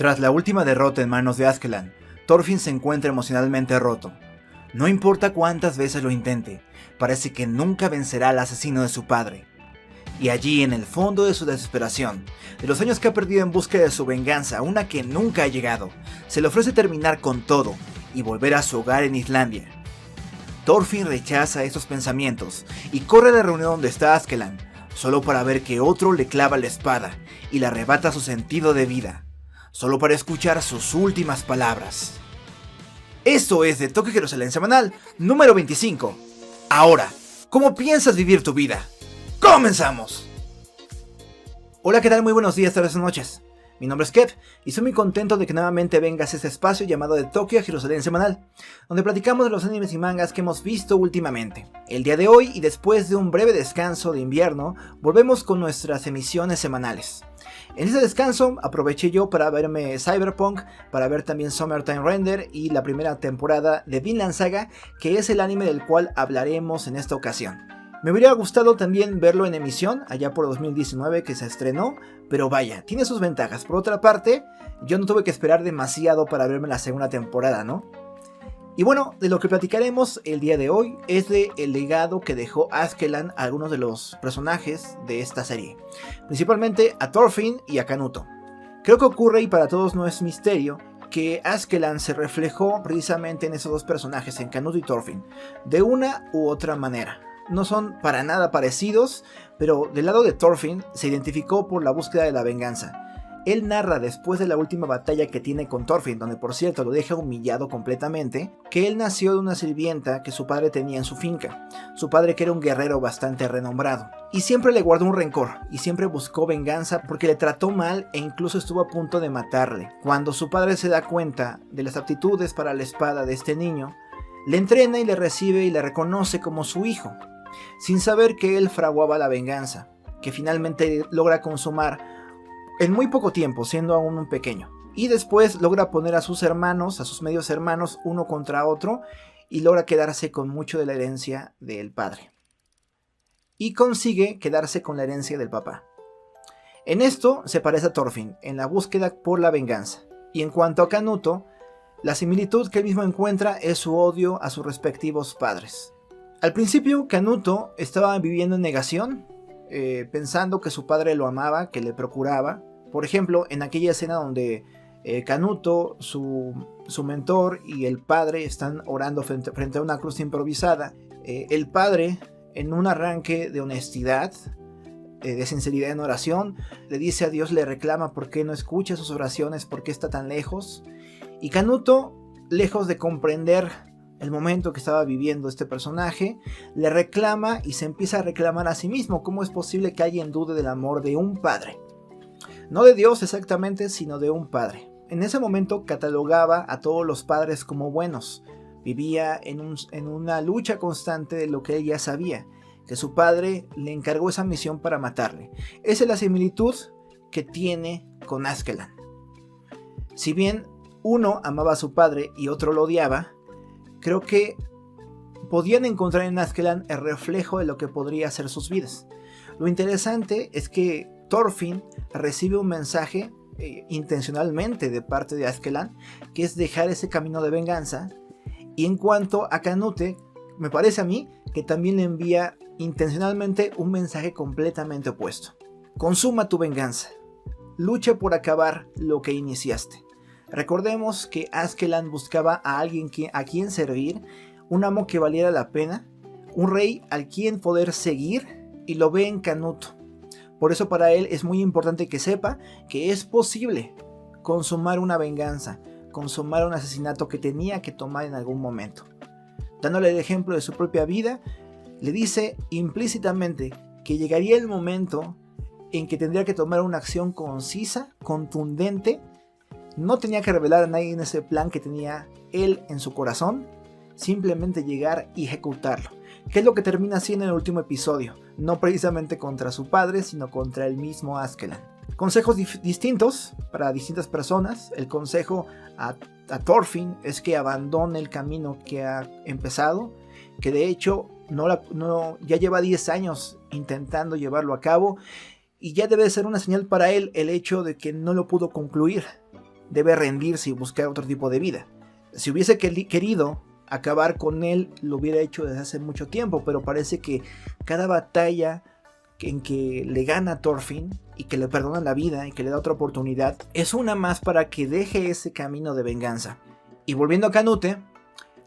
Tras la última derrota en manos de Askelan, Thorfinn se encuentra emocionalmente roto. No importa cuántas veces lo intente, parece que nunca vencerá al asesino de su padre. Y allí, en el fondo de su desesperación, de los años que ha perdido en busca de su venganza, una que nunca ha llegado, se le ofrece terminar con todo y volver a su hogar en Islandia. Thorfinn rechaza esos pensamientos y corre a la reunión donde está Askelan, solo para ver que otro le clava la espada y le arrebata su sentido de vida, solo para escuchar sus últimas palabras. Esto es de Tokyo Jerusalén Semanal número 25. Ahora, ¿cómo piensas vivir tu vida? ¡Comenzamos! Hola, ¿qué tal? Muy buenos días, tardes o noches. Mi nombre es Kev y soy muy contento de que nuevamente vengas a este espacio llamado de Tokyo Jerusalén Semanal, donde platicamos de los animes y mangas que hemos visto últimamente. El día de hoy, y después de un breve descanso de invierno, volvemos con nuestras emisiones semanales. En ese descanso aproveché yo para verme Cyberpunk, para ver también Summertime Render y la primera temporada de Vinland Saga, que es el anime del cual hablaremos en esta ocasión. Me hubiera gustado también verlo en emisión, allá por 2019 que se estrenó, pero vaya, tiene sus ventajas. Por otra parte, yo no tuve que esperar demasiado para verme la segunda temporada, ¿no? Y bueno, de lo que platicaremos el día de hoy es de el legado que dejó Askelan a algunos de los personajes de esta serie, principalmente a Thorfinn y a Canuto. Creo que ocurre, y para todos no es misterio, que Askelan se reflejó precisamente en esos dos personajes, en Canuto y Thorfinn, de una u otra manera. No son para nada parecidos, pero del lado de Thorfinn se identificó por la búsqueda de la venganza. Él narra después de la última batalla que tiene con Thorfinn, donde por cierto lo deja humillado completamente, que él nació de una sirvienta que su padre tenía en su finca. Su padre, que era un guerrero bastante renombrado, y siempre le guardó un rencor, y siempre buscó venganza porque le trató mal e incluso estuvo a punto de matarle. Cuando su padre se da cuenta de las aptitudes para la espada de este niño, le entrena y le recibe y le reconoce como su hijo, sin saber que él fraguaba la venganza, que finalmente logra consumar en muy poco tiempo, siendo aún un pequeño. Y después logra poner a sus hermanos, a sus medios hermanos, uno contra otro, y logra quedarse con mucho de la herencia del padre. Y consigue quedarse con la herencia del papá. En esto se parece a Thorfinn, en la búsqueda por la venganza. Y en cuanto a Canuto, la similitud que él mismo encuentra es su odio a sus respectivos padres. Al principio, Canuto estaba viviendo en negación, pensando que su padre lo amaba, que le procuraba. Por ejemplo, en aquella escena donde Canuto, su mentor y el padre están orando frente a una cruz improvisada, el padre, en un arranque de honestidad, de sinceridad en oración, le dice a Dios, le reclama por qué no escucha sus oraciones, por qué está tan lejos. Y Canuto, lejos de comprender el momento que estaba viviendo este personaje, le reclama y se empieza a reclamar a sí mismo. ¿Cómo es posible que alguien dude del amor de un padre? No de Dios exactamente, sino de un padre. En ese momento catalogaba a todos los padres como buenos. Vivía en una lucha constante de lo que él ya sabía, que su padre le encargó esa misión para matarle. Esa es la similitud que tiene con Askelan. Si bien uno amaba a su padre y otro lo odiaba, creo que podían encontrar en Askelan el reflejo de lo que podría ser sus vidas. Lo interesante es que Thorfinn recibe un mensaje intencionalmente de parte de Askelan, que es dejar ese camino de venganza. Y en cuanto a Canute, me parece a mí que también le envía intencionalmente un mensaje completamente opuesto. Consuma tu venganza. Lucha por acabar lo que iniciaste. Recordemos que Askelan buscaba a alguien a quien servir, un amo que valiera la pena, un rey al quien poder seguir, y lo ve en Canuto. Por eso para él es muy importante que sepa que es posible consumar una venganza, consumar un asesinato que tenía que tomar en algún momento. Dándole el ejemplo de su propia vida, le dice implícitamente que llegaría el momento en que tendría que tomar una acción concisa, contundente. No tenía que revelar a nadie en ese plan que tenía él en su corazón, simplemente llegar y ejecutarlo. ¿Qué es lo que termina haciendo en el último episodio? No precisamente contra su padre, sino contra el mismo Askelan. Consejos distintos para distintas personas. El consejo a Thorfinn es que abandone el camino que ha empezado, que de hecho ya lleva 10 años intentando llevarlo a cabo, y ya debe ser una señal para él el hecho de que no lo pudo concluir. debe rendirse y buscar otro tipo de vida. Si hubiese querido acabar con él, lo hubiera hecho desde hace mucho tiempo, pero parece que cada batalla en que le gana a Thorfinn y que le perdona la vida y que le da otra oportunidad, es una más para que deje ese camino de venganza. Y volviendo a Canute,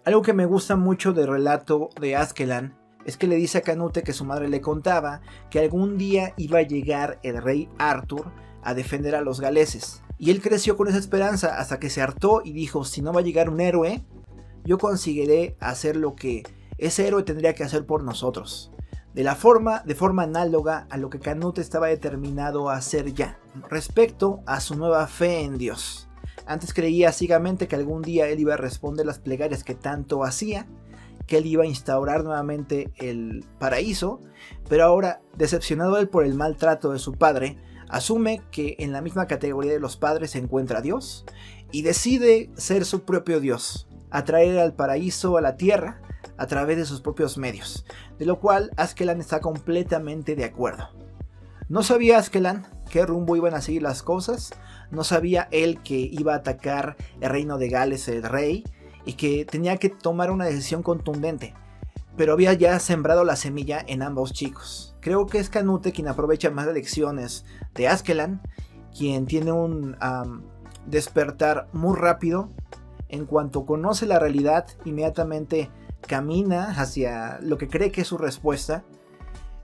algo que me gusta mucho del relato de Askelan es que le dice a Canute que su madre le contaba que algún día iba a llegar el rey Arthur a defender a los galeses. Y él creció con esa esperanza hasta que se hartó y dijo, si no va a llegar un héroe, yo conseguiré hacer lo que ese héroe tendría que hacer por nosotros. De forma análoga a lo que Canute estaba determinado a hacer ya, respecto a su nueva fe en Dios. Antes creía ciegamente que algún día él iba a responder las plegarias que tanto hacía, que él iba a instaurar nuevamente el paraíso, pero ahora, decepcionado él por el maltrato de su padre, asume que en la misma categoría de los padres se encuentra Dios y decide ser su propio Dios, atraer al paraíso a la tierra a través de sus propios medios, de lo cual Askelan está completamente de acuerdo. No sabía Askelan qué rumbo iban a seguir las cosas, no sabía él que iba a atacar el reino de Gales, el rey, y que tenía que tomar una decisión contundente, pero había ya sembrado la semilla en ambos chicos. Creo que es Canute quien aprovecha más las lecciones de Askelan, quien tiene un despertar muy rápido. En cuanto conoce la realidad, inmediatamente camina hacia lo que cree que es su respuesta.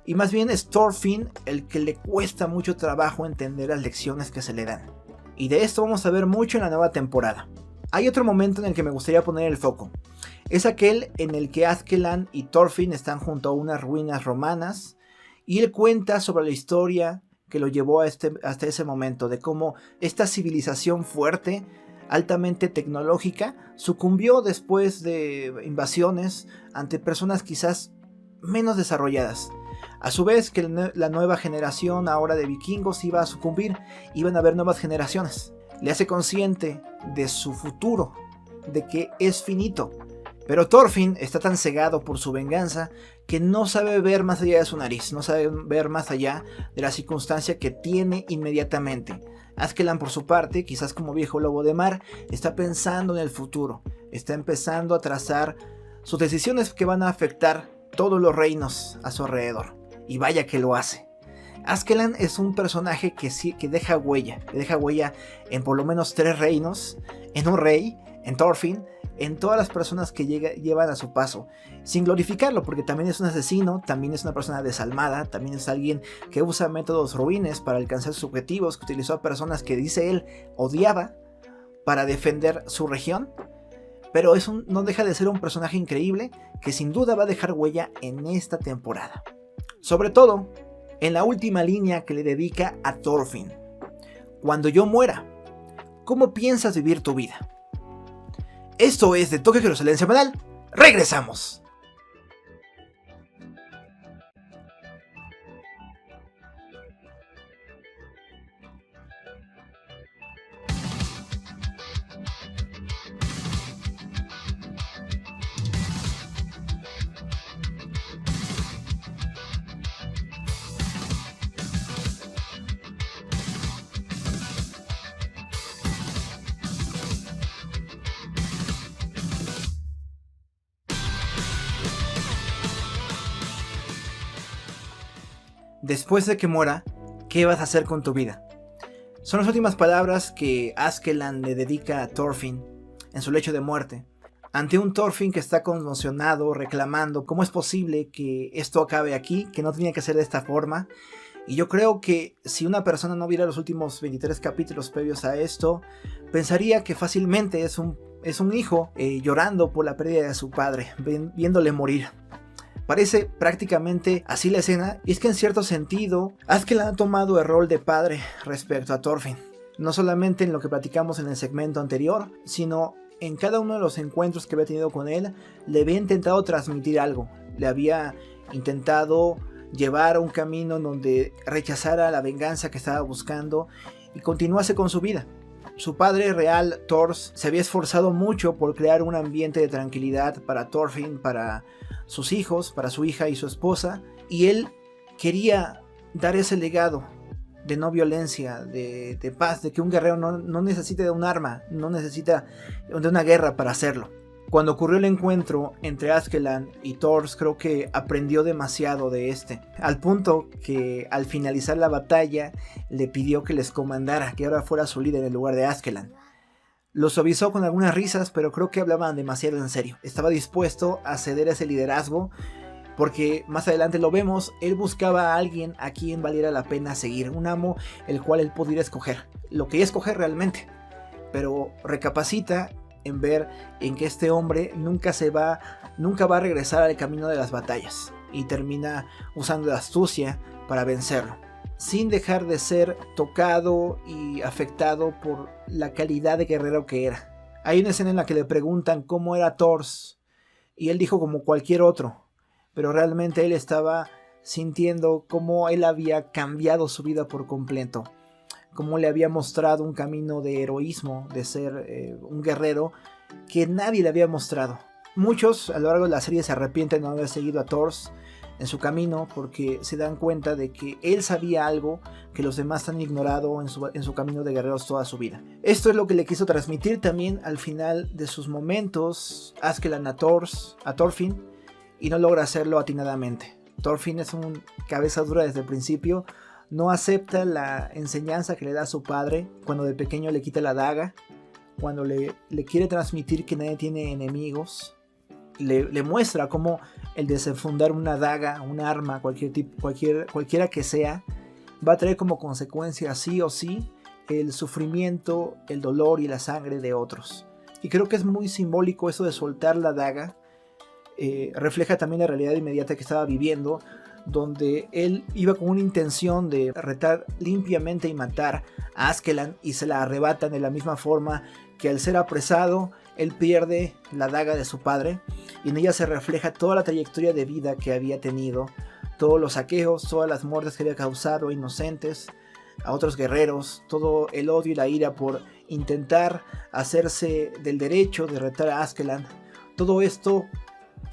Y más bien es Thorfinn el que le cuesta mucho trabajo entender las lecciones que se le dan. Y de esto vamos a ver mucho en la nueva temporada. Hay otro momento en el que me gustaría poner el foco. Es aquel en el que Askelan y Thorfinn están junto a unas ruinas romanas. Y él cuenta sobre la historia que lo llevó hasta ese momento. De cómo esta civilización fuerte, altamente tecnológica, sucumbió después de invasiones ante personas quizás menos desarrolladas. A su vez que la nueva generación ahora de vikingos iba a sucumbir, iban a haber nuevas generaciones. Le hace consciente de su futuro, de que es finito. Pero Thorfinn está tan cegado por su venganza que no sabe ver más allá de su nariz, no sabe ver más allá de la circunstancia que tiene inmediatamente. Askelan, por su parte, quizás como viejo lobo de mar, está pensando en el futuro, está empezando a trazar sus decisiones que van a afectar todos los reinos a su alrededor. Y vaya que lo hace. Askelan es un personaje que deja huella en por lo menos 3 reinos, en un rey, en Thorfinn, en todas las personas que llevan a su paso, sin glorificarlo, porque también es un asesino, también es una persona desalmada, también es alguien que usa métodos ruines para alcanzar sus objetivos, que utilizó a personas que dice él odiaba para defender su región, pero no deja de ser un personaje increíble que sin duda va a dejar huella en esta temporada. Sobre todo, en la última línea que le dedica a Thorfinn. Cuando yo muera, ¿cómo piensas vivir tu vida? Esto es de Tokyo Jerusalén Semanal. ¡Regresamos! Después de que muera, ¿qué vas a hacer con tu vida? Son las últimas palabras que Askelan le dedica a Thorfinn en su lecho de muerte, ante un Thorfinn que está conmocionado, reclamando cómo es posible que esto acabe aquí, que no tenía que ser de esta forma. Y yo creo que si una persona no viera los últimos 23 capítulos previos a esto, pensaría que fácilmente es un hijo llorando por la pérdida de su padre, viéndole morir. Parece prácticamente así la escena, y es que en cierto sentido, Askelan ha tomado el rol de padre respecto a Thorfinn. No solamente en lo que platicamos en el segmento anterior, sino en cada uno de los encuentros que había tenido con él, le había intentado transmitir algo. Le había intentado llevar a un camino en donde rechazara la venganza que estaba buscando y continuase con su vida. Su padre real, Thors, se había esforzado mucho por crear un ambiente de tranquilidad para Thorfinn, para sus hijos, para su hija y su esposa, y él quería dar ese legado de no violencia, de paz, de que un guerrero no necesita de un arma, no necesita de una guerra para hacerlo. Cuando ocurrió el encuentro entre Askeland y Thors, creo que aprendió demasiado de al punto que al finalizar la batalla le pidió que les comandara, que ahora fuera su líder en lugar de Askeland. Lo suavizó con algunas risas, pero creo que hablaban demasiado en serio. Estaba dispuesto a ceder ese liderazgo, porque más adelante lo vemos, él buscaba a alguien a quien valiera la pena seguir, un amo el cual él pudiera escoger, lo que escoger realmente, pero recapacita en ver en que este hombre nunca va a regresar al camino de las batallas y termina usando la astucia para vencerlo, sin dejar de ser tocado y afectado por la calidad de guerrero que era. Hay una escena en la que le preguntan cómo era Thors y él dijo como cualquier otro, pero realmente él estaba sintiendo cómo él había cambiado su vida por completo, cómo le había mostrado un camino de heroísmo, de ser un guerrero que nadie le había mostrado. Muchos a lo largo de la serie se arrepienten de no haber seguido a Thors en su camino, porque se dan cuenta de que él sabía algo que los demás han ignorado en su camino de guerreros toda su vida. Esto es lo que le quiso transmitir también al final de sus momentos Askeland a Thorfinn, y no logra hacerlo atinadamente. Thorfinn es un cabeza dura desde el principio, no acepta la enseñanza que le da su padre cuando de pequeño le quita la daga, cuando le quiere transmitir que nadie tiene enemigos. Le muestra cómo el desenfundar una daga, un arma, cualquiera que sea, va a traer como consecuencia sí o sí el sufrimiento, el dolor y la sangre de otros. Y creo que es muy simbólico eso de soltar la daga. Refleja también la realidad inmediata que estaba viviendo, donde él iba con una intención de retar limpiamente y matar a Askeland, y se la arrebatan de la misma forma que al ser apresado él pierde la daga de su padre, y en ella se refleja toda la trayectoria de vida que había tenido, todos los saqueos, todas las muertes que había causado a inocentes, a otros guerreros, todo el odio y la ira por intentar hacerse del derecho de retar a Askeland. Todo esto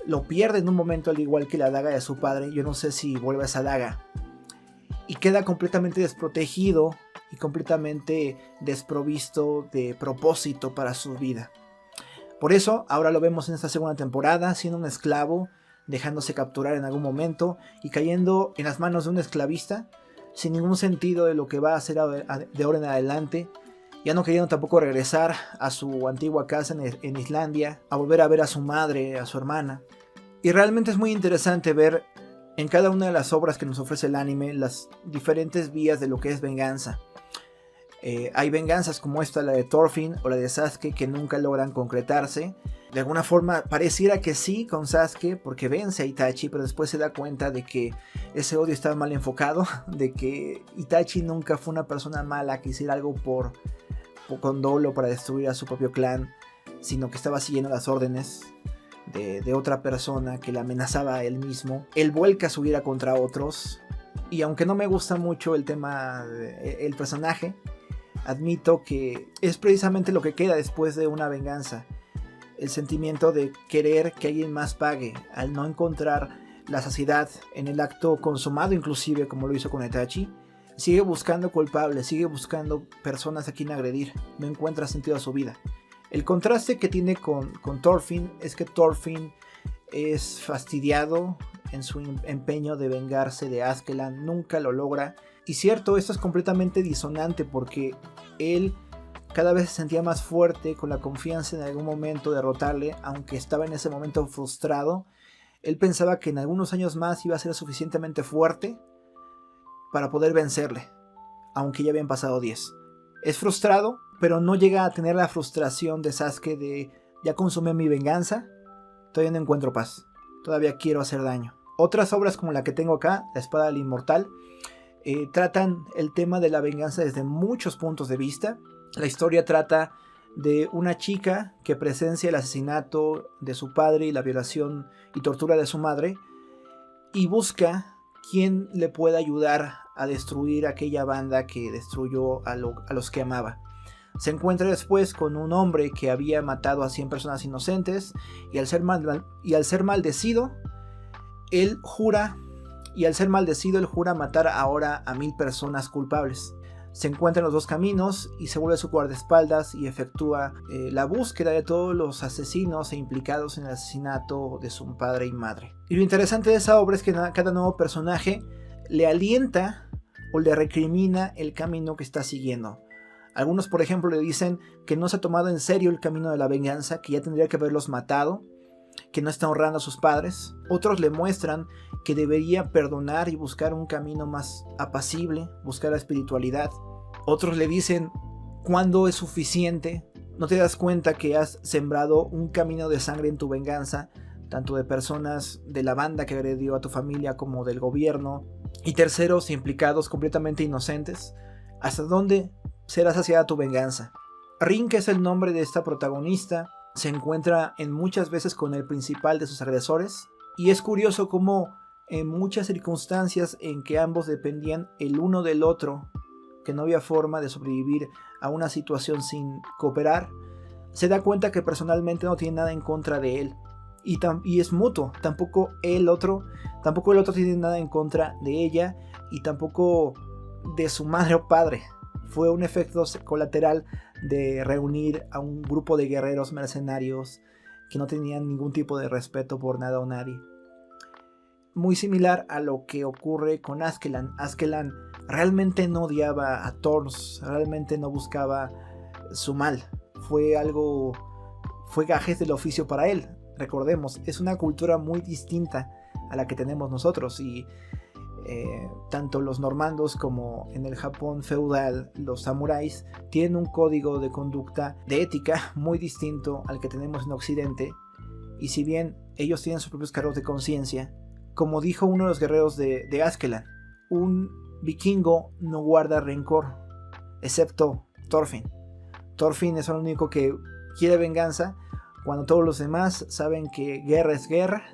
lo pierde en un momento, al igual que la daga de su padre. Yo no sé si vuelve a esa daga, y queda completamente desprotegido y completamente desprovisto de propósito para su vida. Por eso ahora lo vemos en esta segunda temporada siendo un esclavo, dejándose capturar en algún momento y cayendo en las manos de un esclavista, sin ningún sentido de lo que va a hacer de ahora en adelante, ya no queriendo tampoco regresar a su antigua casa en Islandia, a volver a ver a su madre, a su hermana. Y realmente es muy interesante ver en cada una de las obras que nos ofrece el anime las diferentes vías de lo que es venganza. Hay venganzas como esta, la de Thorfinn o la de Sasuke, que nunca logran concretarse. De alguna forma pareciera que sí con Sasuke, porque vence a Itachi, pero después se da cuenta de que ese odio estaba mal enfocado, de que Itachi nunca fue una persona mala que hiciera algo con dolo para destruir a su propio clan, sino que estaba siguiendo las órdenes de otra persona que le amenazaba a él mismo. Él vuelca su ira contra otros, y aunque no me gusta mucho el personaje, admito que es precisamente lo que queda después de una venganza. El sentimiento de querer que alguien más pague, al no encontrar la saciedad en el acto consumado, inclusive como lo hizo con Itachi. Sigue buscando culpables, sigue buscando personas a quien agredir, no encuentra sentido a su vida. El contraste que tiene con Thorfinn es que Thorfinn es fastidiado en su empeño de vengarse de Askeland, nunca lo logra. Y cierto, esto es completamente disonante, porque él cada vez se sentía más fuerte, con la confianza en algún momento derrotarle, aunque estaba en ese momento frustrado. Él pensaba que en algunos años más iba a ser suficientemente fuerte para poder vencerle, aunque ya habían pasado 10. Es frustrado, pero no llega a tener la frustración de Sasuke de ya consumé mi venganza, todavía no encuentro paz, todavía quiero hacer daño. Otras obras como la que tengo acá, La Espada del Inmortal, tratan el tema de la venganza desde muchos puntos de vista. La historia trata de una chica que presencia el asesinato de su padre y la violación y tortura de su madre, y busca quién le pueda ayudar a destruir aquella banda que destruyó a los que amaba. Se encuentra después con un hombre que había matado a 100 personas inocentes, y al ser maldecido, él jura y al ser maldecido él jura matar ahora a 1000 personas culpables. Se encuentra en los dos caminos y se vuelve su guardaespaldas y efectúa la búsqueda de todos los asesinos e implicados en el asesinato de su padre y madre. Y lo interesante de esa obra es que cada nuevo personaje le alienta o le recrimina el camino que está siguiendo. Algunos, por ejemplo, le dicen que no se ha tomado en serio el camino de la venganza, que ya tendría que haberlos matado, que no está honrando a sus padres. Otros le muestran que debería perdonar y buscar un camino más apacible, buscar la espiritualidad. Otros le dicen, ¿cuándo es suficiente? ¿No te das cuenta que has sembrado un camino de sangre en tu venganza, tanto de personas de la banda que agredió a tu familia como del gobierno, y terceros implicados completamente inocentes? ¿Hasta dónde será saciada tu venganza? Rin, que es el nombre de esta protagonista, se encuentra en muchas veces con el principal de sus agresores, y es curioso cómo en muchas circunstancias en que ambos dependían el uno del otro, que no había forma de sobrevivir a una situación sin cooperar, se da cuenta que personalmente no tiene nada en contra de él, y es mutuo. Tampoco el otro tiene nada en contra de ella, y tampoco de su madre o padre. Fue un efecto colateral de reunir a un grupo de guerreros mercenarios que no tenían ningún tipo de respeto por nada o nadie. Muy similar a lo que ocurre con Askelan. Askelan realmente no odiaba a Thors, realmente no buscaba su mal. Fue gajes del oficio para él. Recordemos, es una cultura muy distinta a la que tenemos nosotros, y tanto los normandos como en el Japón feudal los samuráis tienen un código de conducta, de ética, muy distinto al que tenemos en Occidente. Y si bien ellos tienen sus propios cargos de conciencia, como dijo uno de los guerreros de Askelan, un vikingo no guarda rencor, excepto Thorfinn. Thorfinn es el único que quiere venganza, cuando todos los demás saben que guerra es guerra,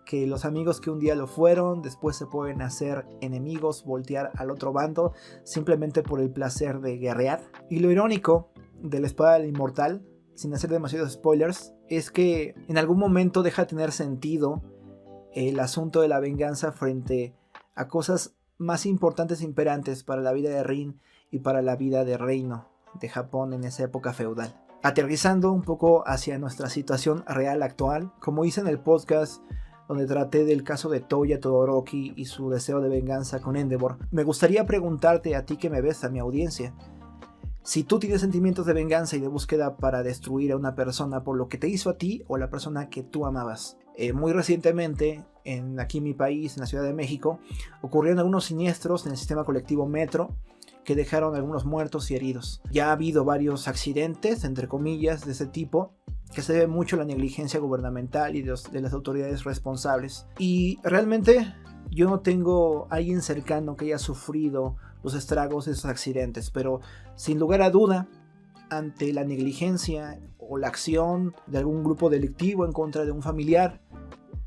que los amigos que un día lo fueron, después se pueden hacer enemigos, voltear al otro bando, simplemente por el placer de guerrear. Y lo irónico de la espada del inmortal, sin hacer demasiados spoilers, es que en algún momento deja de tener sentido el asunto de la venganza frente a cosas más importantes e imperantes para la vida de Rin y para la vida de reino de Japón en esa época feudal. Aterrizando un poco hacia nuestra situación real actual, como hice en el podcast donde traté del caso de Toya Todoroki y su deseo de venganza con Endeavor, me gustaría preguntarte a ti que me ves, a mi audiencia, si tú tienes sentimientos de venganza y de búsqueda para destruir a una persona por lo que te hizo a ti o la persona que tú amabas. Muy recientemente, aquí en mi país, en la Ciudad de México, ocurrieron algunos siniestros en el sistema colectivo Metro que dejaron algunos muertos y heridos. Ya ha habido varios accidentes, entre comillas, de ese tipo, que se debe mucho a la negligencia gubernamental y de las autoridades responsables. Y realmente yo no tengo a alguien cercano que haya sufrido los estragos de esos accidentes, pero sin lugar a duda, ante la negligencia o la acción de algún grupo delictivo en contra de un familiar,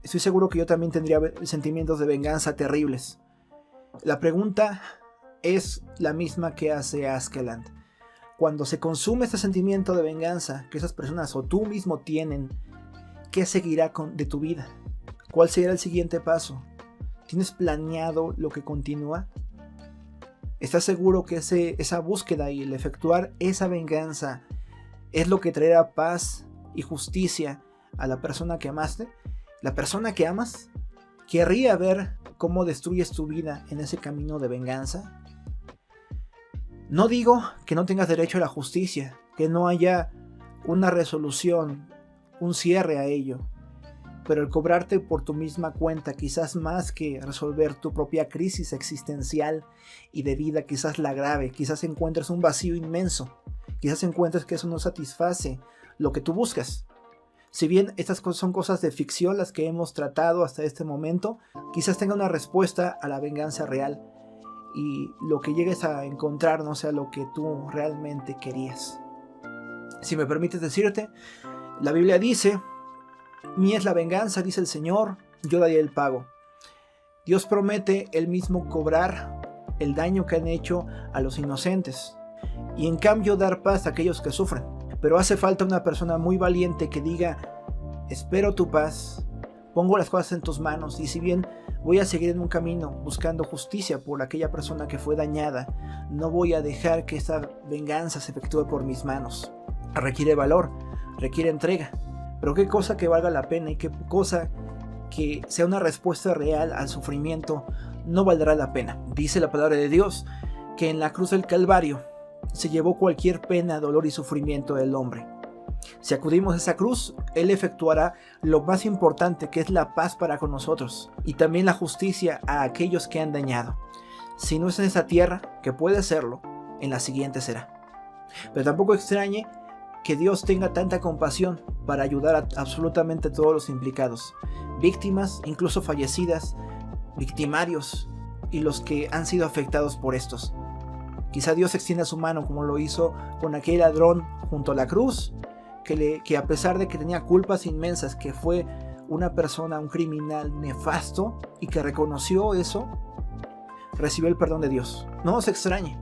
estoy seguro que yo también tendría sentimientos de venganza terribles. La pregunta es la misma que hace Askeland. Cuando se consume este sentimiento de venganza que esas personas o tú mismo tienen, ¿qué seguirá de tu vida? ¿Cuál será el siguiente paso? ¿Tienes planeado lo que continúa? ¿Estás seguro que esa búsqueda y el efectuar esa venganza es lo que traerá paz y justicia a la persona que amaste? ¿La persona que amas querría ver cómo destruyes tu vida en ese camino de venganza? No digo que no tengas derecho a la justicia, que no haya una resolución, un cierre a ello, pero el cobrarte por tu misma cuenta, quizás más que resolver tu propia crisis existencial y de vida, quizás la grave, quizás encuentres un vacío inmenso, quizás encuentres que eso no satisface lo que tú buscas. Si bien estas son cosas de ficción las que hemos tratado hasta este momento, quizás tenga una respuesta a la venganza real y lo que llegues a encontrar no sea lo que tú realmente querías. Si me permites decirte, la Biblia dice: mía es la venganza, dice el Señor, yo daré el pago. Dios promete él mismo cobrar el daño que han hecho a los inocentes y en cambio dar paz a aquellos que sufren. Pero hace falta una persona muy valiente que diga: espero tu paz, pongo las cosas en tus manos, y si bien Voy a seguir en un camino buscando justicia por aquella persona que fue dañada. No voy a dejar que esta venganza se efectúe por mis manos. Requiere valor, requiere entrega, pero qué cosa que valga la pena y qué cosa que sea una respuesta real al sufrimiento no valdrá la pena. Dice la palabra de Dios que en la cruz del Calvario se llevó cualquier pena, dolor y sufrimiento del hombre. Si acudimos a esa cruz, Él efectuará lo más importante, que es la paz para con nosotros, y también la justicia a aquellos que han dañado. Si no es en esta tierra, que puede serlo, en la siguiente será. Pero tampoco extrañe que Dios tenga tanta compasión para ayudar a absolutamente todos los implicados, víctimas, incluso fallecidas, victimarios y los que han sido afectados por estos. Quizá Dios extienda su mano como lo hizo con aquel ladrón junto a la cruz, que a pesar de que tenía culpas inmensas, que fue una persona, un criminal nefasto y que reconoció eso, recibió el perdón de Dios. No os extrañe,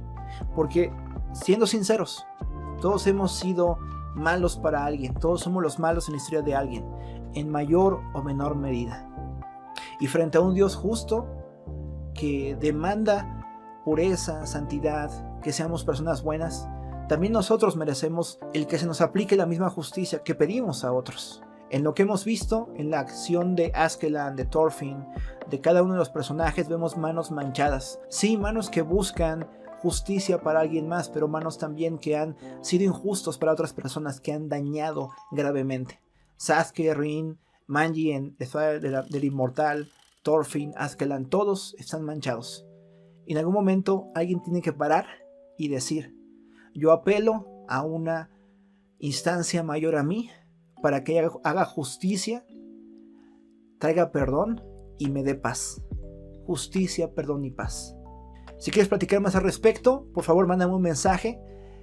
porque siendo sinceros, todos hemos sido malos para alguien, todos somos los malos en la historia de alguien, en mayor o menor medida. Y frente a un Dios justo que demanda pureza, santidad, que seamos personas buenas, también nosotros merecemos el que se nos aplique la misma justicia que pedimos a otros. En lo que hemos visto, en la acción de Askeland, de Thorfinn, de cada uno de los personajes, vemos manos manchadas. Sí, manos que buscan justicia para alguien más, pero manos también que han sido injustos para otras personas, que han dañado gravemente. Sasuke, Rin, Manji en The Fire del Inmortal, Thorfinn, Askeland, todos están manchados. Y en algún momento alguien tiene que parar y decir: yo apelo a una instancia mayor a mí para que haga justicia, traiga perdón y me dé paz. Justicia, perdón y paz. Si quieres platicar más al respecto, por favor mándame un mensaje.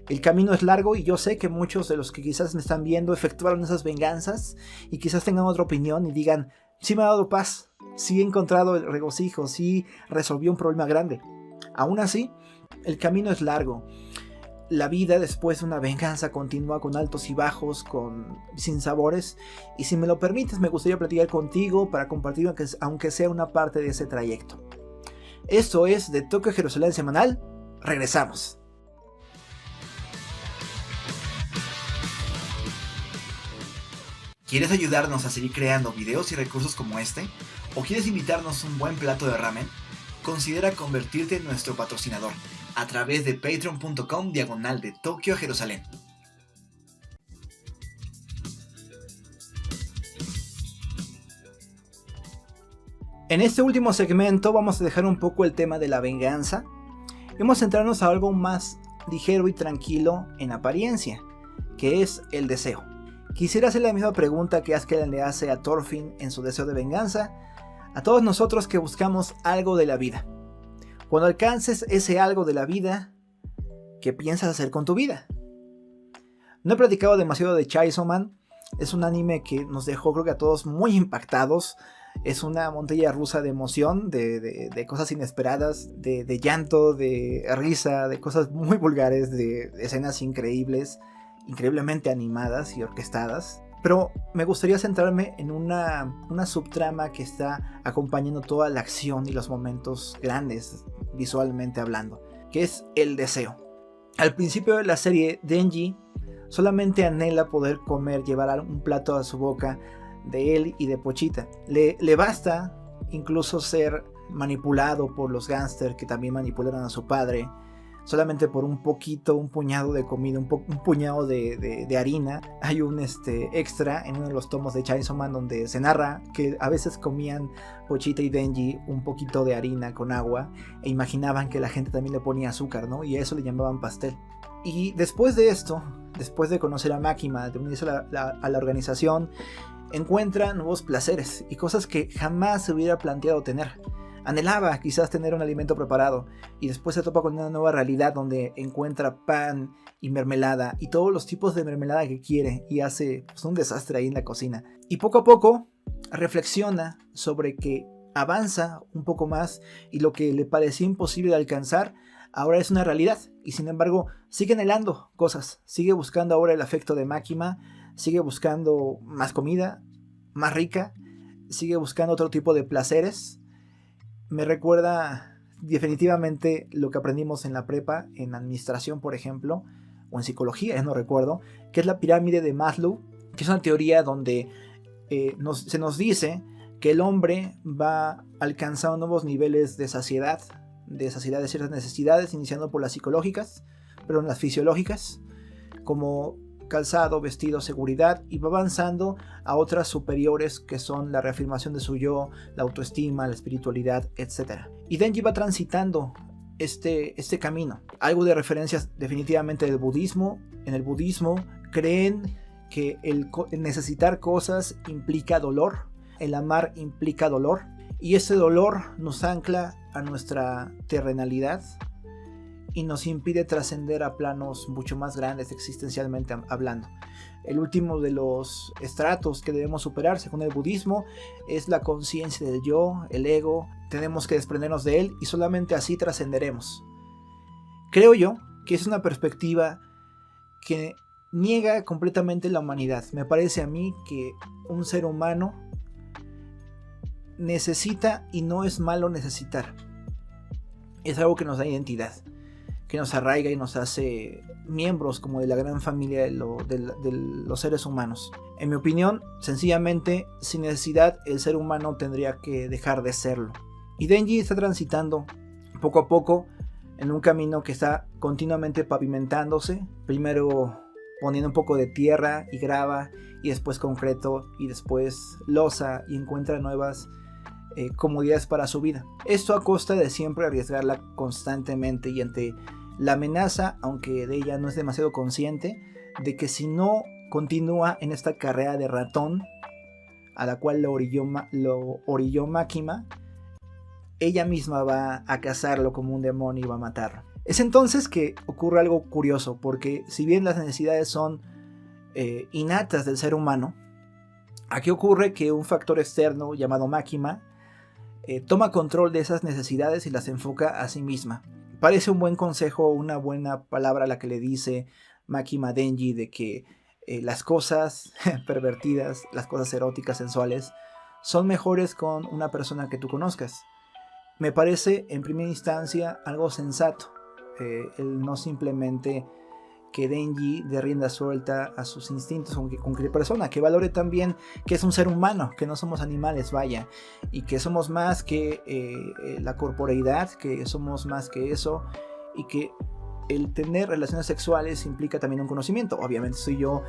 El camino es largo y yo sé que muchos de los que quizás me están viendo efectuaron esas venganzas y quizás tengan otra opinión y digan: sí me ha dado paz, sí he encontrado el regocijo, sí resolvió un problema grande. Aún así, el camino es largo. La vida después de una venganza continúa con altos y bajos, con sinsabores, y si me lo permites me gustaría platicar contigo para compartir aunque sea una parte de ese trayecto. Esto es de Tokio a Jerusalén Semanal. Regresamos. ¿Quieres ayudarnos a seguir creando videos y recursos como este? ¿O quieres invitarnos un buen plato de ramen? Considera convertirte en nuestro patrocinador a través de patreon.com/de Tokio a Jerusalén. En este último segmento vamos a dejar un poco el tema de la venganza y vamos a centrarnos a algo más ligero y tranquilo en apariencia, que es el deseo. Quisiera hacer la misma pregunta que Askeland le hace a Thorfinn en su deseo de venganza, a todos nosotros que buscamos algo de la vida. Cuando alcances ese algo de la vida, ¿qué piensas hacer con tu vida? No he platicado demasiado de Chainsaw Man. Es un anime que nos dejó, creo que a todos, muy impactados. Es una montaña rusa de emoción, de cosas inesperadas, de llanto, de risa, de cosas muy vulgares, de escenas increíbles, increíblemente animadas y orquestadas. Pero me gustaría centrarme en una subtrama que está acompañando toda la acción y los momentos grandes, visualmente hablando, que es el deseo. Al principio de la serie, Denji solamente anhela poder comer, llevar un plato a su boca de él y de Pochita. Le basta incluso ser manipulado por los gángsters que también manipularon a su padre, solamente por un puñado de comida, un puñado de harina. Hay un extra en uno de los tomos de Chainsaw Man donde se narra que a veces comían Pochita y Denji un poquito de harina con agua e imaginaban que la gente también le ponía azúcar, ¿no? Y a eso le llamaban pastel. Y después de esto, después de conocer a Makima, de unirse a la organización, encuentra nuevos placeres y cosas que jamás se hubiera planteado tener. Anhelaba quizás tener un alimento preparado y después se topa con una nueva realidad donde encuentra pan y mermelada y todos los tipos de mermelada que quiere y hace un desastre ahí en la cocina. Y poco a poco reflexiona sobre que avanza un poco más y lo que le parecía imposible de alcanzar ahora es una realidad, y sin embargo sigue anhelando cosas, sigue buscando ahora el afecto de Makima, sigue buscando más comida, más rica, sigue buscando otro tipo de placeres. me recuerda definitivamente lo que aprendimos en la prepa, en administración, por ejemplo, o en psicología, no recuerdo, que es la pirámide de Maslow, que es una teoría donde se nos dice que el hombre va alcanzando nuevos niveles de saciedad de ciertas necesidades, iniciando por las psicológicas, pero las fisiológicas, como calzado, vestido, seguridad, y va avanzando a otras superiores que son la reafirmación de su yo, la autoestima, la espiritualidad, etc. Y Denji va transitando este camino. Algo de referencias definitivamente del budismo. En el budismo creen que el necesitar cosas implica dolor, el amar implica dolor, y ese dolor nos ancla a nuestra terrenalidad y nos impide trascender a planos mucho más grandes existencialmente hablando. El último de los estratos que debemos superar, según el budismo, es la conciencia del yo, el ego. Tenemos que desprendernos de él y solamente así trascenderemos. Creo yo que es una perspectiva que niega completamente la humanidad. Me parece a mí que un ser humano necesita, y no es malo necesitar. Es algo que nos da identidad, que nos arraiga y nos hace miembros como de la gran familia de los seres humanos. En mi opinión, sencillamente, sin necesidad, el ser humano tendría que dejar de serlo. Y Denji está transitando poco a poco en un camino que está continuamente pavimentándose, primero poniendo un poco de tierra y grava, y después concreto, y después losa, y encuentra nuevas comodidades para su vida. Esto a costa de siempre arriesgarla constantemente y ante la amenaza, aunque de ella no es demasiado consciente, de que si no continúa en esta carrera de ratón a la cual lo orilló Makima, ella misma va a cazarlo como un demonio y va a matarlo. Es entonces que ocurre algo curioso, porque si bien las necesidades son innatas del ser humano, aquí ocurre que un factor externo llamado Makima toma control de esas necesidades y las enfoca a sí misma. Parece un buen consejo, una buena palabra la que le dice Makima a Denji de que las cosas pervertidas, las cosas eróticas, sensuales, son mejores con una persona que tú conozcas. Me parece en primera instancia algo sensato, el no simplemente que Denji dé rienda suelta a sus instintos con cualquier persona, que valore también que es un ser humano, que no somos animales, vaya, y que somos más que la corporeidad, que somos más que eso, y que el tener relaciones sexuales implica también un conocimiento. Obviamente soy yo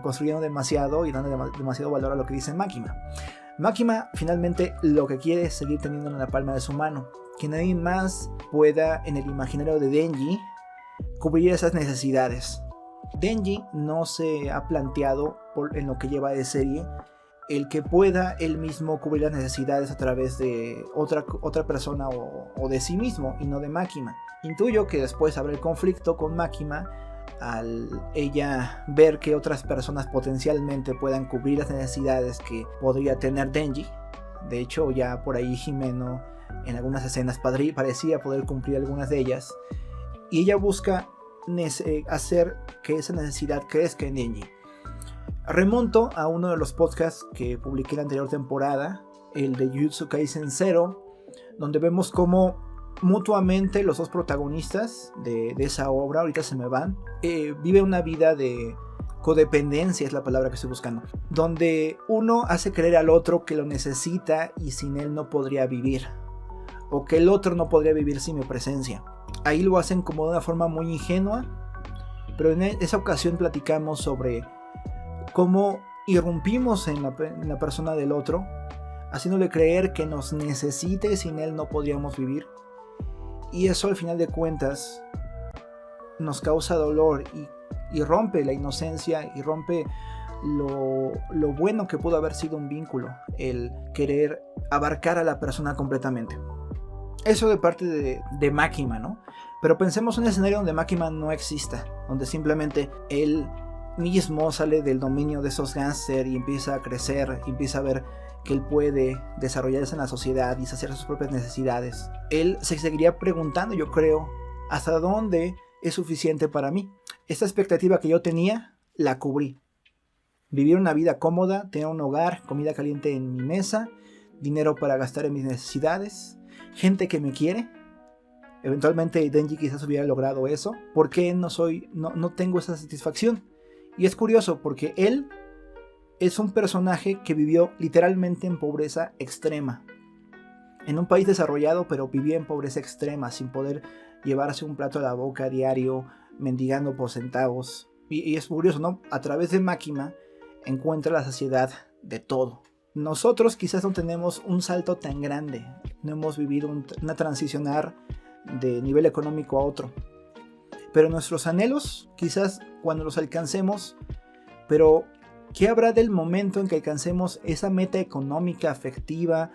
construyendo demasiado y dando demasiado valor a lo que dice Makima. Makima finalmente lo que quiere es seguir teniendo en la palma de su mano, que nadie más pueda en el imaginario de Denji cubrir esas necesidades. Denji no se ha planteado en lo que lleva de serie el que pueda él mismo cubrir las necesidades a través de otra persona o de sí mismo y no de Makima. Intuyo que después habrá el conflicto con Makima al ella ver que otras personas potencialmente puedan cubrir las necesidades que podría tener Denji. De hecho, ya por ahí Himeno en algunas escenas parecía poder cumplir algunas de ellas, y ella busca hacer que esa necesidad crezca en Denji. Remonto a uno de los podcasts que publiqué la anterior temporada, el de Jujutsu Kaisen 0, donde vemos cómo mutuamente los dos protagonistas de esa obra, ahorita se me van, viven una vida de codependencia, es la palabra que estoy buscando, donde uno hace creer al otro que lo necesita y sin él no podría vivir, o que el otro no podría vivir sin mi presencia. Ahí lo hacen como de una forma muy ingenua, pero en esa ocasión platicamos sobre cómo irrumpimos en la persona del otro, haciéndole creer que nos necesita y sin él no podríamos vivir. Y eso al final de cuentas nos causa dolor y rompe la inocencia y rompe lo bueno que pudo haber sido un vínculo, el querer abarcar a la persona completamente. Eso de parte de Makima, ¿no? Pero pensemos en un escenario donde Makima no exista, donde simplemente él mismo sale del dominio de esos gángsters y empieza a crecer, y empieza a ver que él puede desarrollarse en la sociedad y saciar sus propias necesidades. Él se seguiría preguntando, yo creo, ¿hasta dónde es suficiente para mí? Esta expectativa que yo tenía, la cubrí. Vivir una vida cómoda, tener un hogar, comida caliente en mi mesa, dinero para gastar en mis necesidades, gente que me quiere. Eventualmente Denji quizás hubiera logrado eso. ¿Por qué no tengo esa satisfacción? Y es curioso porque él es un personaje que vivió literalmente en pobreza extrema. En un país desarrollado, pero vivía en pobreza extrema, sin poder llevarse un plato a la boca a diario, mendigando por centavos. Y es curioso, ¿no? A través de Makima encuentra la saciedad de todo. Nosotros quizás no tenemos un salto tan grande, no hemos vivido una transicionar de nivel económico a otro, pero nuestros anhelos quizás cuando los alcancemos, pero ¿qué habrá del momento en que alcancemos esa meta económica, afectiva,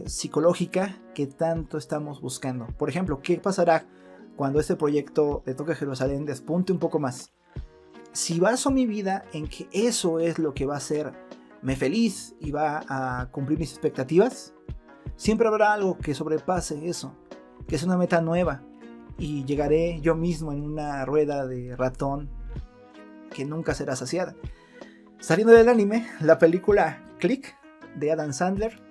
psicológica que tanto estamos buscando? Por ejemplo, ¿qué pasará cuando este proyecto de Tokio Jerusalén despunte un poco más? Si baso mi vida en que eso es lo que va a hacerme feliz y va a cumplir mis expectativas, siempre habrá algo que sobrepase eso, que es una meta nueva, y llegaré yo mismo en una rueda de ratón que nunca será saciada. Saliendo del anime, la película Click de Adam Sandler,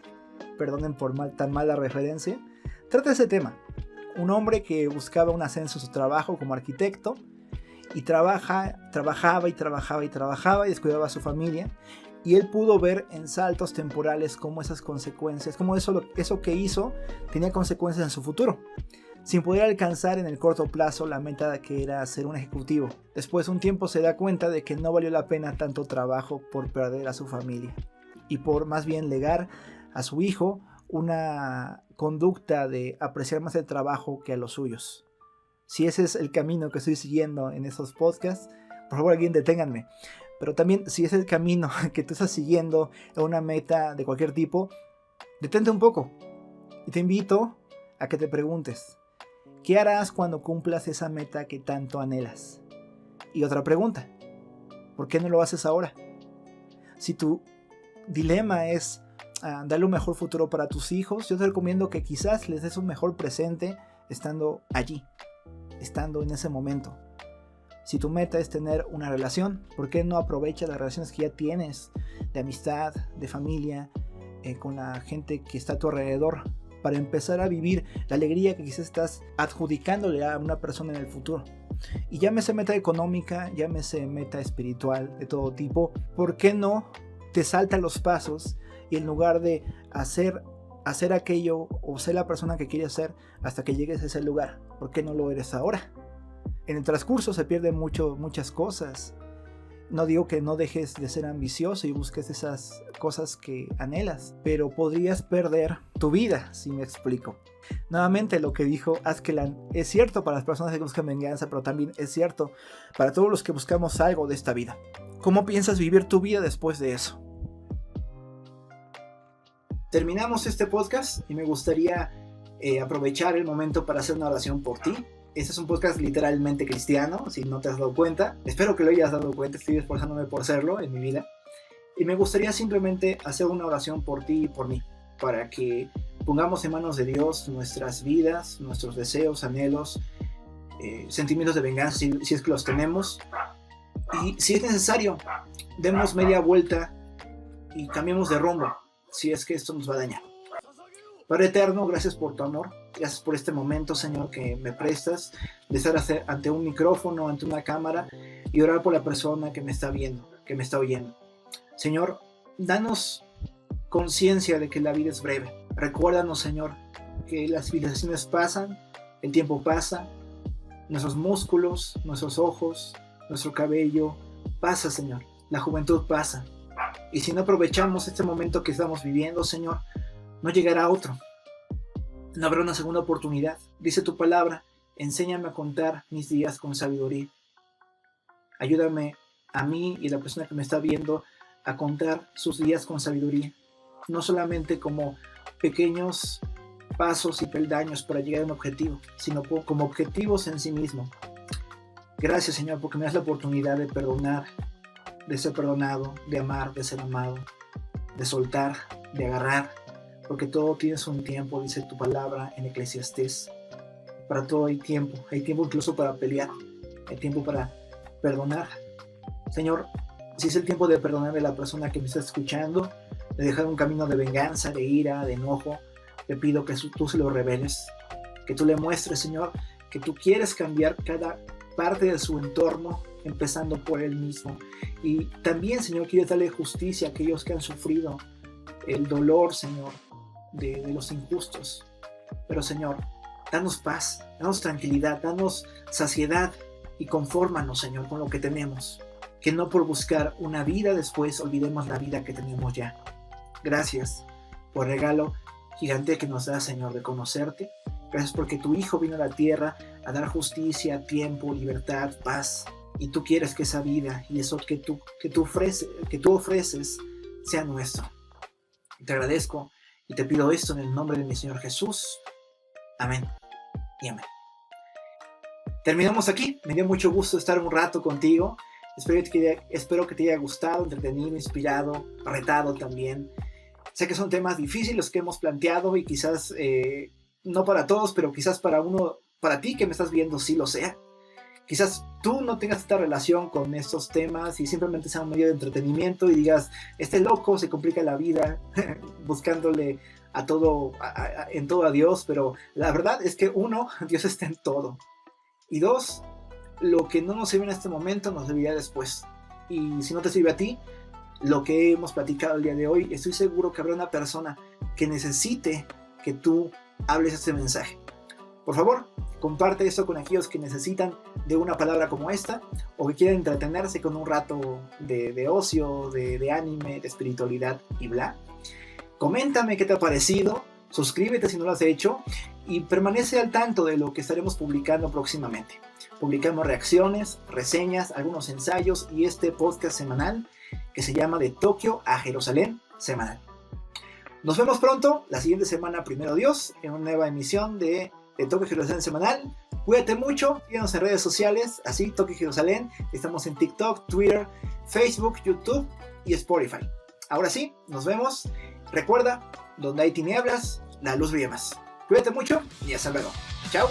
perdonen por tan mala referencia, trata ese tema. Un hombre que buscaba un ascenso en su trabajo como arquitecto y trabajaba y descuidaba a su familia, y él pudo ver en saltos temporales cómo esas consecuencias, cómo eso que hizo tenía consecuencias en su futuro, sin poder alcanzar en el corto plazo la meta que era ser un ejecutivo. Después de un tiempo se da cuenta de que no valió la pena tanto trabajo por perder a su familia y por más bien legar a su hijo una conducta de apreciar más el trabajo que a los suyos. Si ese es el camino que estoy siguiendo en esos podcasts, por favor alguien deténganme. Pero también si es el camino que tú estás siguiendo en una meta de cualquier tipo, detente un poco y te invito a que te preguntes, ¿qué harás cuando cumplas esa meta que tanto anhelas? Y otra pregunta, ¿por qué no lo haces ahora? Si tu dilema es darle un mejor futuro para tus hijos, yo te recomiendo que quizás les des un mejor presente estando allí, estando en ese momento. Si tu meta es tener una relación, ¿por qué no aprovechas las relaciones que ya tienes de amistad, de familia, con la gente que está a tu alrededor, para empezar a vivir la alegría que quizás estás adjudicándole a una persona en el futuro? Y llámese meta económica, llámese meta espiritual de todo tipo, ¿por qué no te saltas los pasos y en lugar de hacer aquello o ser la persona que quieres ser hasta que llegues a ese lugar, ¿por qué no lo eres ahora? En el transcurso se pierden muchas cosas. No digo que no dejes de ser ambicioso y busques esas cosas que anhelas, pero podrías perder tu vida, si me explico. Nuevamente lo que dijo Askelan es cierto para las personas que buscan venganza, pero también es cierto para todos los que buscamos algo de esta vida. ¿Cómo piensas vivir tu vida después de eso? Terminamos este podcast y me gustaría aprovechar el momento para hacer una oración por ti. Este es un podcast literalmente cristiano, si no te has dado cuenta. Espero que lo hayas dado cuenta, estoy esforzándome por serlo en mi vida. Y me gustaría simplemente hacer una oración por ti y por mí, para que pongamos en manos de Dios nuestras vidas, nuestros deseos, anhelos, sentimientos de venganza, si es que los tenemos. Y si es necesario, demos media vuelta y cambiemos de rumbo, si es que esto nos va a dañar. Padre eterno, gracias por tu amor, gracias por este momento, Señor, que me prestas de estar ante un micrófono, ante una cámara y orar por la persona que me está viendo, que me está oyendo. Señor, danos conciencia de que la vida es breve. Recuérdanos, Señor, que las civilizaciones pasan, el tiempo pasa, nuestros músculos, nuestros ojos, nuestro cabello pasa, Señor. La juventud pasa. Y si no aprovechamos este momento que estamos viviendo, Señor, no llegará otro. No habrá una segunda oportunidad. Dice tu palabra, enséñame a contar mis días con sabiduría. Ayúdame a mí y a la persona que me está viendo a contar sus días con sabiduría. No solamente como pequeños pasos y peldaños para llegar a un objetivo, sino como objetivos en sí mismo. Gracias, Señor, porque me das la oportunidad de perdonar, de ser perdonado, de amar, de ser amado, de soltar, de agarrar, porque todo tienes un tiempo, dice tu palabra en Eclesiastés. Para todo hay tiempo incluso para pelear, hay tiempo para perdonar. Señor, si es el tiempo de perdonar a la persona que me está escuchando, de dejar un camino de venganza, de ira, de enojo. Te pido que tú se lo reveles, que tú le muestres, Señor, que tú quieres cambiar cada parte de su entorno, empezando por él mismo. Y también, Señor, quieres darle justicia a aquellos que han sufrido el dolor, Señor, de los injustos. Pero, Señor, danos paz, danos tranquilidad, danos saciedad y confórmanos, Señor, con lo que tenemos. Que no por buscar una vida después olvidemos la vida que tenemos ya. Gracias por el regalo gigante que nos da, Señor, de conocerte. Gracias porque tu Hijo vino a la tierra a dar justicia, tiempo, libertad, paz. Y tú quieres que esa vida y eso que tú ofreces sea nuestro. Te agradezco y te pido esto en el nombre de mi Señor Jesús. Amén y amén. Terminamos aquí. Me dio mucho gusto estar un rato contigo. Espero que te haya gustado, entretenido, inspirado, retado también. Sé que son temas difíciles los que hemos planteado y quizás no para todos, pero quizás para ti que me estás viendo sí lo sea. Quizás tú no tengas esta relación con estos temas y simplemente sea un medio de entretenimiento y digas, este loco se complica la vida buscándole en todo a Dios, pero la verdad es que uno, Dios está en todo. Y dos, lo que no nos sirve en este momento nos servirá después. Y si no te sirve a ti, lo que hemos platicado el día de hoy, estoy seguro que habrá una persona que necesite que tú hables este mensaje. Por favor, comparte esto con aquellos que necesitan de una palabra como esta o que quieren entretenerse con un rato de ocio, de anime, de espiritualidad y bla. Coméntame qué te ha parecido, suscríbete si no lo has hecho y permanece al tanto de lo que estaremos publicando próximamente. Publicamos reacciones, reseñas, algunos ensayos y este podcast semanal que se llama De Tokio a Jerusalén semanal. Nos vemos pronto, la siguiente semana, primero Dios, en una nueva emisión de Tokio a Jerusalén semanal. Cuídate mucho, síguenos en redes sociales, así Tokio a Jerusalén. Estamos en TikTok, Twitter, Facebook, YouTube y Spotify. Ahora sí, nos vemos. Recuerda, donde hay tinieblas, la luz brilla más. Cuídate mucho y hasta luego. Chao.